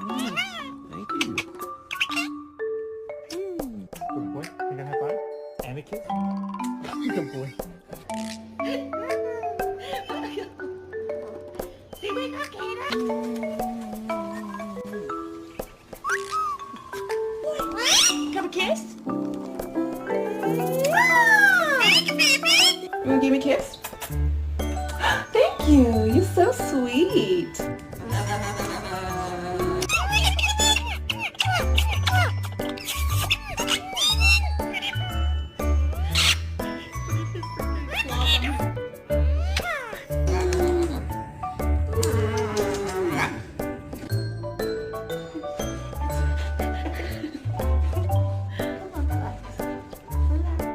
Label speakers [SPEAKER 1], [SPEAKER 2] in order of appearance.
[SPEAKER 1] Thank you. Good boy. You got a high five? And a kiss? Good boy.
[SPEAKER 2] Say wake up, Gator. Come a kiss. Thank you, baby. You wanna give me a kiss? Thank you. You're so sweet.